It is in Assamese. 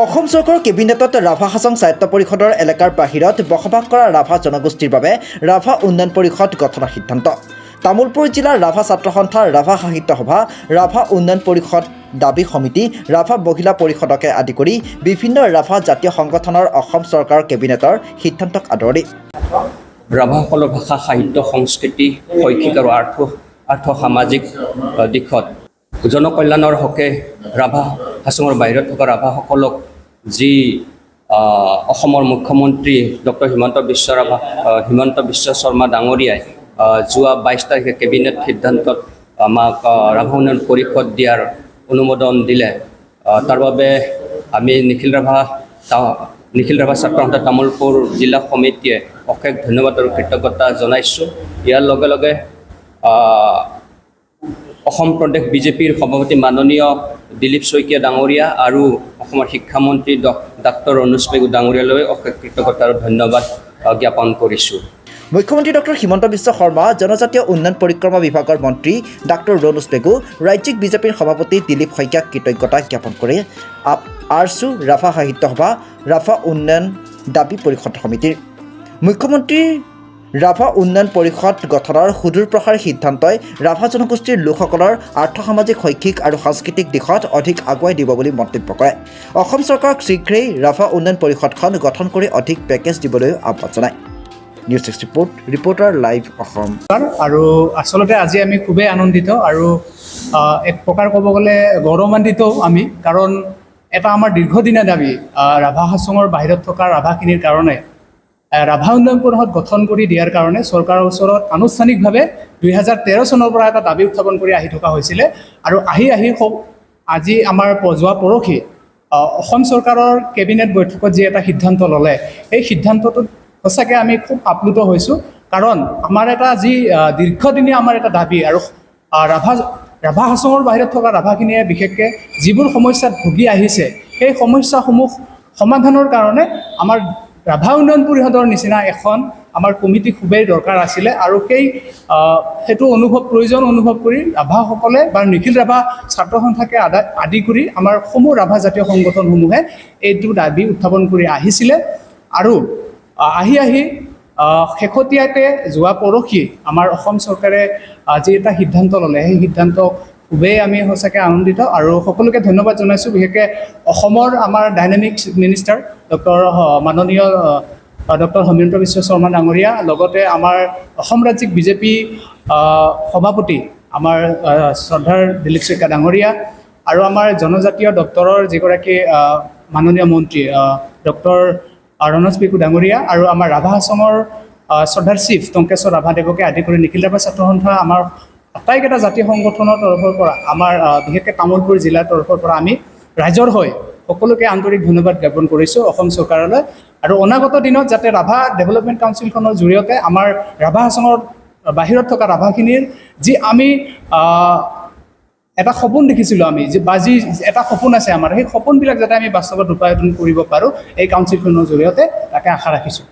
অসম চৰকাৰৰ কেবিনেটত ৰাভা হাছং স্বায়ত্ত পৰিষদৰ এলেকাৰ বাহিৰত বসবাস কৰা ৰাভা জনগোষ্ঠীৰ বাবে ৰাভা উন্নয়ন পৰিষদ গঠনৰ সিদ্ধান্ত। তামুলপুৰ জিলাৰ ৰাভা ছাত্ৰ সন্থা, ৰাভা সাহিত্য সভা, ৰাভা উন্নয়ন পৰিষদ দাবী সমিতি, ৰাভা মহিলা পৰিষদকে আদি কৰি বিভিন্ন ৰাভা জাতীয় সংগঠনৰ অসম চৰকাৰৰ কেবিনেটৰ সিদ্ধান্তক আদৰণি। ৰাভাসকলৰ ভাষা, সাহিত্য, সংস্কৃতি, শৈক্ষিক আৰু আৰ্থ সামাজিক দিশত জনকল্যাণৰ হকে ৰাভা হাছঙৰ বাহিৰত থকা ৰাভাসকলক যি অসমৰ মুখ্যমন্ত্ৰী ডক্টৰ হিমন্ত বিশ্ব শৰ্মা ডাঙৰীয়াই যোৱা 22 তাৰিখে কেবিনেট সিদ্ধান্তত আমাক ৰাভা উন্নয়ন পৰিষদ দিয়াৰ অনুমোদন দিলে। তাৰ বাবে আমি নিখিল ৰাভা ছাত্ৰ সন্থা তামুলপুৰ জিলা সমিতিয়ে অশেষ ধন্যবাদ আৰু কৃতজ্ঞতা জনাইছোঁ। ইয়াৰ লগে লগে অসম প্ৰদেশ বিজেপিৰ সভাপতি মাননীয় দিলীপ শইকীয়া ডাঙৰীয়া আৰু অসমৰ শিক্ষামন্ত্ৰী ডাক্তৰ অনুজ পেগু ডাঙৰীয়ালৈ অশেষ কৃতজ্ঞতা আৰু ধন্যবাদ জ্ঞাপন কৰিছোঁ। মুখ্যমন্ত্ৰী ডক্টৰ হিমন্ত বিশ্ব শৰ্মা, জনজাতীয় উন্নয়ন পৰিক্ৰমা বিভাগৰ মন্ত্ৰী ডাক্তৰ অনুজ পেগু, ৰাজ্যিক বিজেপিৰ সভাপতি দিলীপ শইকীয়াক কৃতজ্ঞতা জ্ঞাপন কৰি আৰছু ৰাভা সাহিত্য সভা, ৰাভা উন্নয়ন দাবী পৰিষদ সমিতিৰ মুখ্যমন্ত্ৰীৰ ৰাভা উন্নয়ন পৰিষদ গঠনৰ সুদূৰ প্ৰসাৰী সিদ্ধান্তই ৰাভা জনগোষ্ঠীৰ লোকসকলৰ আৰ্থ-সামাজিক, শৈক্ষিক আৰু সাংস্কৃতিক দিশত অধিক আগুৱাই দিব বুলি মন্তব্য কৰে। অসম চৰকাৰক শীঘ্ৰেই ৰাভা উন্নয়ন পৰিষদখন গঠন কৰি অধিক পেকেজ দিবলৈও আহ্বান জনায়। News 64 reporter live Assam. আৰু আচলতে আজি আমি খুবেই আনন্দিত আৰু এক প্ৰকাৰ ক'ব গ'লে গৌৰৱান্বিত আমি, কাৰণ এটা আমাৰ দীৰ্ঘদিনীয়া দাবী ৰাভা হাছঙৰ বাহিৰত থকা ৰাভাখিনিৰ কাৰণে ৰাভা উন্নয়ন পৰিষদ গঠন কৰি দিয়াৰ কাৰণে চৰকাৰৰ ওচৰত আনুষ্ঠানিকভাৱে 2013 চনৰ পৰা এটা দাবী উত্থাপন কৰি আহি থকা হৈছিলে। আৰু আহি আজি আমাৰ যোৱা পৰহি অসম চৰকাৰৰ কেবিনেট বৈঠকত যি এটা সিদ্ধান্ত ল'লে, সেই সিদ্ধান্তটোত সঁচাকৈ আমি খুব আপ্লুত হৈছোঁ। কাৰণ আমাৰ এটা যি দীৰ্ঘদিনীয়া আমাৰ এটা দাবী আৰু ৰাভা হাছঙৰ বাহিৰত থকা ৰাভাখিনিয়ে বিশেষকৈ যিবোৰ সমস্যাত ভুগি আহিছে, সেই সমস্যাসমূহ সমাধানৰ কাৰণে আমাৰ ৰাভা উন্নয়ন পৰিষদৰ নিচিনা এখন আমাৰ কমিটি খুবেই দৰকাৰ আছিলে। আৰু সেইটো প্ৰয়োজন অনুভৱ কৰি ৰাভাসকলে বা নিখিল ৰাভা ছাত্ৰ সন্থাকে আদি কৰি আমাৰ সমূহ ৰাভা জাতীয় সংগঠনসমূহে এইটো দাবী উত্থাপন কৰি আহিছিলে। আৰু আহি শেহতীয়াকৈ যোৱা পৰহি আমাৰ অসম চৰকাৰে যি এটা সিদ্ধান্ত ল'লে, সেই সিদ্ধান্ত খুবেই আমি সঁচাকৈ আনন্দিত আৰু সকলোকে ধন্যবাদ জনাইছোঁ। বিশেষকৈ অসমৰ আমাৰ ডাইনামিক মিনিষ্টাৰ মাননীয় ডক্টৰ হিমন্ত বিশ্ব শৰ্মা ডাঙৰীয়া, লগতে আমাৰ অসম ৰাজ্যিক বিজেপি সভাপতি আমাৰ শ্ৰদ্ধাৰ দিলীপ শইকীয়া ডাঙৰীয়া, আৰু আমাৰ জনজাতীয় দপ্তৰৰ যিগৰাকী মাননীয় মন্ত্ৰী ডক্টৰ অনুজ পেগু ডাঙৰীয়া, আৰু আমাৰ ৰাভা হাছঙৰ শ্ৰদ্ধাৰ চিফ টংকেশ্বৰ ৰাভাদেৱকে আদি কৰি নিখিল ৰাভা ছাত্ৰ সন্থা, আমাৰ আটাইকেইটা জাতীয় সংগঠনৰ তৰফৰ পৰা, আমাৰ বিশেষকৈ তামুলপুৰ জিলাৰ তৰফৰ পৰা আমি ৰাইজৰ হৈ সকলোকে আন্তৰিক ধন্যবাদ জ্ঞাপন কৰিছোঁ অসম চৰকাৰলৈ। আৰু অনাগত দিনত যাতে ৰাভা ডেভেলপমেণ্ট কাউন্সিলখনৰ জৰিয়তে আমাৰ ৰাভা হাছঙৰ বাহিৰত থকা ৰাভাখিনিৰ যি আমি এটা সপোন দেখিছিলোঁ, যি এটা সপোন আছে আমাৰ, সেই সপোনবিলাক যাতে আমি বাস্তৱত ৰূপায়ণ কৰিব পাৰোঁ এই কাউন্সিলখনৰ জৰিয়তে, তাকে আশা ৰাখিছোঁ।